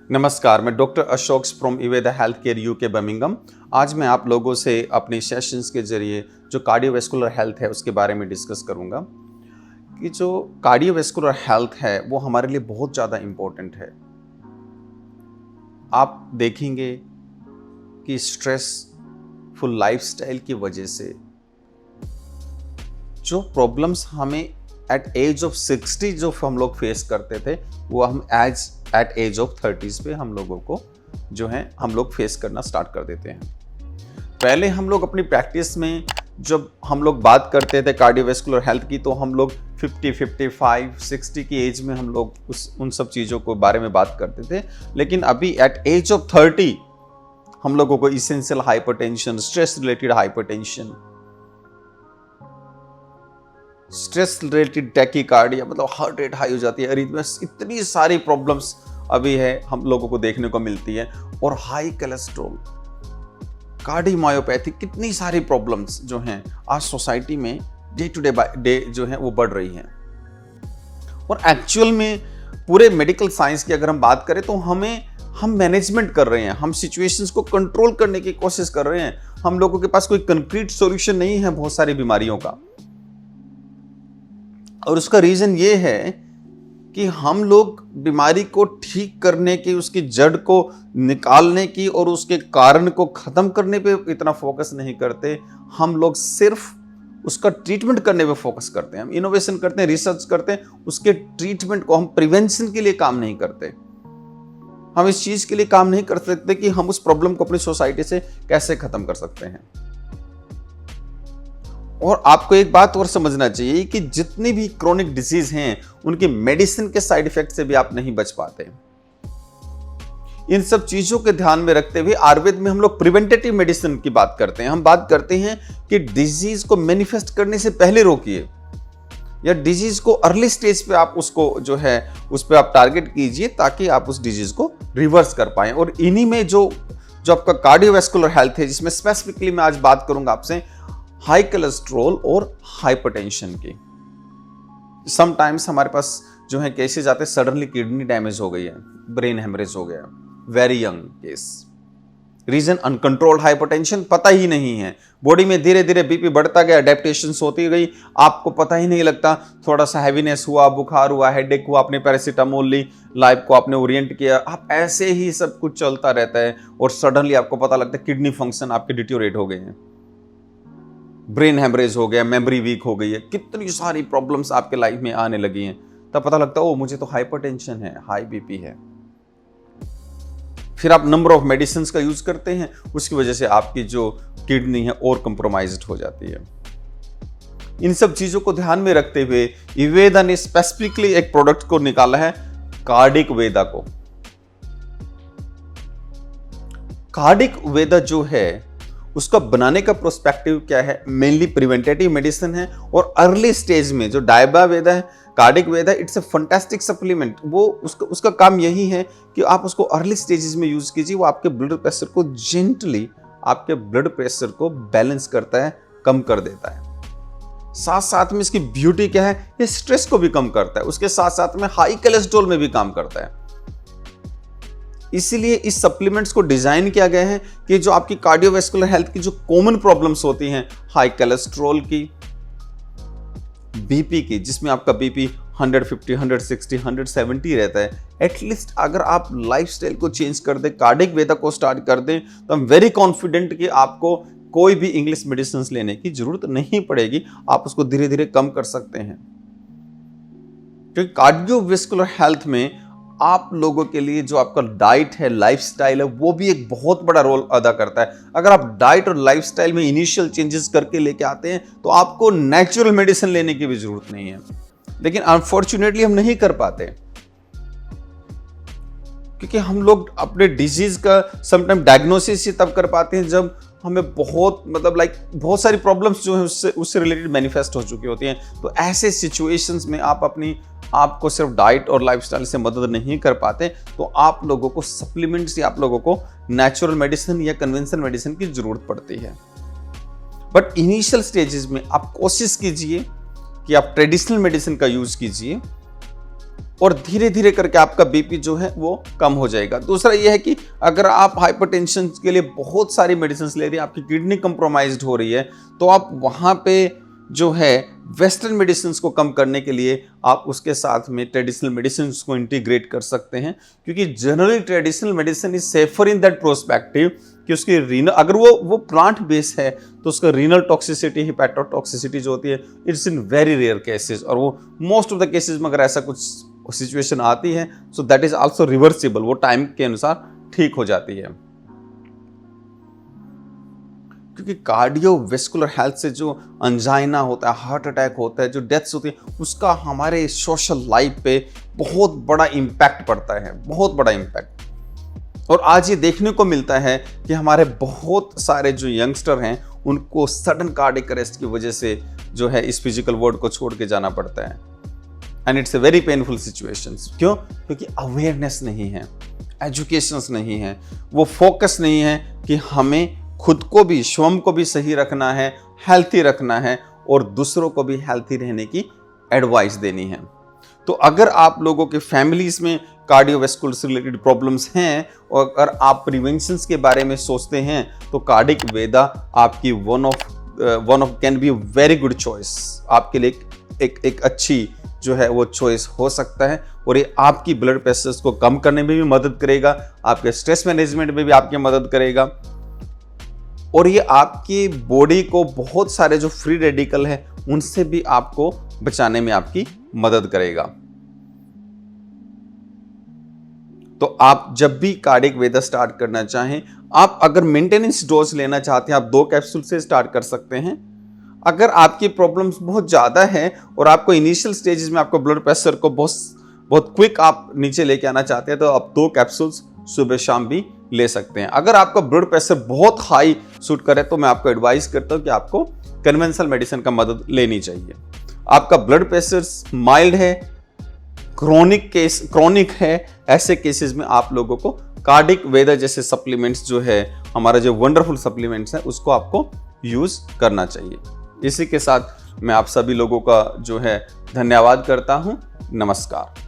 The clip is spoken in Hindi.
नमस्कार, मैं डॉक्टर अशोक फ्रॉम इवेदा हेल्थ केयर यूके बर्मिंघम। आज मैं आप लोगों से अपनी सेशंस के जरिए जो कार्डियोवैस्कुलर हेल्थ है उसके बारे में डिस्कस करूंगा कि जो कार्डियोवैस्कुलर हेल्थ है वो हमारे लिए बहुत ज़्यादा इम्पोर्टेंट है। आप देखेंगे कि स्ट्रेसफुल लाइफस्टाइल की वजह से जो प्रॉब्लम्स हमें एट एज ऑफ 60 जो हम लोग फेस करते थे वो हम एट एज ऑफ 30s पे हम लोगों को जो है हम लोग फेस करना स्टार्ट कर देते हैं। पहले हम लोग अपनी प्रैक्टिस में जब हम लोग बात करते थे कार्डियोवैस्कुलर हेल्थ की तो हम लोग 50, 55, 60 की एज में हम लोग उन सब चीज़ों को बारे में बात करते थे। लेकिन अभी एट एज ऑफ 30 हम लोगों को essential hypertension, stress related hypertension, stress related tachycardia मतलब हार्ट रेट हाई हो जाती है, अरिथमियास, इतनी सारी प्रॉब्लम्स अभी है हम लोगों को देखने को मिलती है। और हाई कोलेस्ट्रॉल, कार्डियोमायोपैथी, कितनी सारी प्रॉब्लम्स जो हैं आज सोसाइटी में डे टू डे जो है वो बढ़ रही हैं। और एक्चुअल में पूरे मेडिकल साइंस की अगर हम बात करें तो हम मैनेजमेंट कर रहे हैं, हम सिचुएशंस को कंट्रोल करने की कोशिश कर रहे हैं। हम लोगों के पास कोई कंक्रीट सॉल्यूशन नहीं है बहुत सारी बीमारियों का। और उसका रीजन ये है कि हम लोग बीमारी को ठीक करने की, उसकी जड़ को निकालने की और उसके कारण को खत्म करने पे इतना फोकस नहीं करते। हम लोग सिर्फ उसका ट्रीटमेंट करने पे फोकस करते हैं। हम इनोवेशन करते हैं, रिसर्च करते हैं, उसके ट्रीटमेंट को, हम प्रिवेंशन के लिए काम नहीं करते। हम इस चीज के लिए काम नहीं कर सकते कि हम उस प्रॉब्लम को अपनी सोसाइटी से कैसे खत्म कर सकते हैं। और आपको एक बात और समझना चाहिए कि जितनी भी क्रोनिक डिजीज हैं उनकी मेडिसिन के साइड इफेक्ट से भी आप नहीं बच पाते। इन सब चीजों के ध्यान में रखते हुए आयुर्वेद में हम लोग प्रिवेंटेटिव मेडिसिन की बात करते हैं। हम बात करते हैं कि डिजीज को मैनिफेस्ट करने से पहले रोकिए, या डिजीज को अर्ली स्टेज पे आप उसको जो है उस पर आप टारगेट कीजिए ताकि आप उस डिजीज को रिवर्स कर पाए। और इन्हीं में जो आपका कार्डियोवैस्कुलर हेल्थ है, जिसमें स्पेसिफिकली मैं आज बात करूंगा आपसे हाई कोलेस्ट्रॉल और हाइपरटेंशन की। समटाइम्स हमारे पास जो है केसेस आते हैं, सडनली किडनी डैमेज हो गई है, ब्रेन हेमरेज हो गया, very young case. Reason uncontrolled hypertension, पता ही नहीं है। बॉडी में धीरे धीरे बीपी बढ़ता गया, अडेप्टेशंस होती गई, आपको पता ही नहीं लगता। थोड़ा सा हैवीनेस हुआ, बुखार हुआ, हेडेक हुआ, आपने पैरासीटामोल ली, लाइफ को आपने ओरिएंट किया, आप ऐसे ही सब कुछ चलता रहता है और सडनली आपको पता लगता है किडनी फंक्शन आपके डिटोरेट हो गए हैं, ब्रेन हेमरेज हो गया, मेमोरी वीक हो गई है, कितनी सारी प्रॉब्लम्स आपके लाइफ में आने लगी हैं। तब पता लगता है ओ मुझे तो हाइपरटेंशन है, हाई बीपी है। फिर आप नंबर ऑफ मेडिसिन का यूज करते हैं, उसकी वजह से आपकी जो किडनी है और कंप्रोमाइज्ड हो जाती है। इन सब चीजों को ध्यान में रखते हुए इवेदा ने स्पेसिफिकली एक प्रोडक्ट को निकाला है, कार्डिक वेदा को। कार्डिक वेदा जो है उसका बनाने का प्रोस्पेक्टिव क्या है, मेनली प्रिवेंटेटिव मेडिसिन है। और अर्ली स्टेज में जो डायबा वेदा है, cardiac Veda, it's a fantastic supplement. वो उसका काम यही है कि आप उसको अर्ली स्टेजेस में यूज कीजिए। वो आपके ब्लड प्रेशर को जेंटली, आपके ब्लड प्रेशर को बैलेंस करता है, कम कर देता है। साथ साथ में इसकी ब्यूटी क्या है, ये स्ट्रेस को भी कम करता है, उसके साथ साथ में हाई कोलेस्ट्रॉल में भी काम करता है। इसीलिए इस सप्लीमेंट्स को डिजाइन किया गया है कि जो आपकी कार्डियोवैस्कुलर हेल्थ की जो कॉमन प्रॉब्लम्स होती हैं, हाई कोलेस्ट्रॉल की, बीपी की, जिसमें आपका बीपी 150, 160, 170 रहता है, एटलीस्ट अगर आप लाइफस्टाइल को चेंज कर दें, कार्डिक वेदा को स्टार्ट कर दें, तो आई एम वेरी कॉन्फिडेंट कि आपको कोई भी इंग्लिश मेडिसिन लेने की जरूरत नहीं पड़ेगी। आप उसको धीरे धीरे कम कर सकते हैं। क्योंकि कार्डियोवैस्कुलर हेल्थ में आप लोगों के लिए जो आपका डाइट है, लाइफस्टाइल है, वो भी एक बहुत बड़ा रोल अदा करता है। अगर आप डाइट और लाइफस्टाइल में इनिशियल चेंजेस करके लेके आते हैं तो आपको नेचुरल मेडिसिन लेने की भी जरूरत नहीं है। लेकिन अनफॉर्चुनेटली हम नहीं कर पाते क्योंकि हम लोग अपने डिजीज का समटाइम डायग्नोसिस ही तब कर पाते हैं जब हमें बहुत बहुत सारी प्रॉब्लम्स जो है उससे रिलेटेड मैनिफेस्ट हो चुकी होती हैं। तो ऐसे सिचुएशंस में आपको सिर्फ डाइट और लाइफस्टाइल से मदद नहीं कर पाते, तो आप लोगों को सप्लीमेंट्स या आप लोगों को नेचुरल मेडिसिन या कन्वेंशनल मेडिसिन की जरूरत पड़ती है। बट इनिशियल स्टेजेस में आप कोशिश कीजिए कि आप ट्रेडिशनल मेडिसिन का यूज कीजिए और धीरे धीरे करके आपका बीपी जो है वो कम हो जाएगा। दूसरा ये है कि अगर आप हाइपरटेंशन के लिए बहुत सारी मेडिसिन ले रही हैं, आपकी किडनी कंप्रोमाइज्ड हो रही है, तो आप वहाँ पे जो है वेस्टर्न मेडिसिन को कम करने के लिए आप उसके साथ में ट्रेडिशनल मेडिसिन को इंटीग्रेट कर सकते हैं, क्योंकि generally traditional medicine is safer in that prospective कि उसकी रीनल, अगर वो प्लांट बेस है तो उसका रीनल टॉक्सिसिटी, हिपैटोटॉक्सिसिटी जो होती है, it's in very rare cases, और वो मोस्ट ऑफ द केसेस में अगर ऐसा कुछ सिचुएशन आती है so that is also reversible, वो टाइम के अनुसार ठीक हो जाती है। क्योंकि कार्डियोवैस्कुलर हेल्थ से जो अंजाइना होता है, हार्ट अटैक होता है, जो डेथ्स होती है, उसका हमारे सोशल लाइफ पे बहुत बड़ा इम्पैक्ट पड़ता है, बहुत बड़ा इम्पैक्ट। और आज ये देखने को मिलता है कि हमारे बहुत सारे जो यंगस्टर हैं उनको सडन कार्डियक अरेस्ट की वजह से जो है इस फिजिकल वर्ल्ड को छोड़ के जाना पड़ता है, and it's a very painful situations. क्यों? क्योंकि अवेयरनेस नहीं है, एजुकेशंस नहीं है, वो फोकस नहीं है कि हमें खुद को भी, स्वयं को भी सही रखना है, हेल्थी रखना है, और दूसरों को भी हेल्थी रहने की एडवाइस देनी है। तो अगर आप लोगों के फैमिलीज में कार्डियोवैस्कुलर से रिलेटेड प्रॉब्लम्स हैं और अगर आप प्रिवेंशंस के बारे में सोचते हैं तो कार्डिक वेदा आपकी one of can be very good choice, आपके लिए एक अच्छी जो है वो चॉइस हो सकता है। और ये आपकी ब्लड प्रेशर्स को कम करने में भी मदद करेगा, आपके स्ट्रेस मैनेजमेंट में भी आपकी मदद करेगा, और ये आपकी बॉडी को बहुत सारे जो फ्री रेडिकल है उनसे भी आपको बचाने में आपकी मदद करेगा। तो आप जब भी कार्डिक वेदा स्टार्ट करना चाहें, आप अगर मेंटेनेंस डोज लेना चाहते हैं, आप 2 कैप्सूल से स्टार्ट कर सकते हैं। अगर आपकी प्रॉब्लम्स बहुत ज़्यादा है और आपको इनिशियल स्टेजेस में आपको ब्लड प्रेशर को बहुत क्विक आप नीचे लेके आना चाहते हैं, तो आप 2 कैप्सूल्स सुबह शाम भी ले सकते हैं। अगर आपका ब्लड प्रेशर बहुत हाई सूट करे तो मैं आपको एडवाइस करता हूं कि आपको कन्वेंशनल मेडिसिन का मदद लेनी चाहिए। आपका ब्लड प्रेशर माइल्ड है, क्रोनिक है, ऐसे केसेस में आप लोगों को कार्डिक वेदा जैसे सप्लीमेंट्स जो है, हमारा जो वंडरफुल सप्लीमेंट्स है, उसको आपको यूज करना चाहिए। इसी के साथ मैं आप सभी लोगों का जो है धन्यवाद करता हूं। नमस्कार।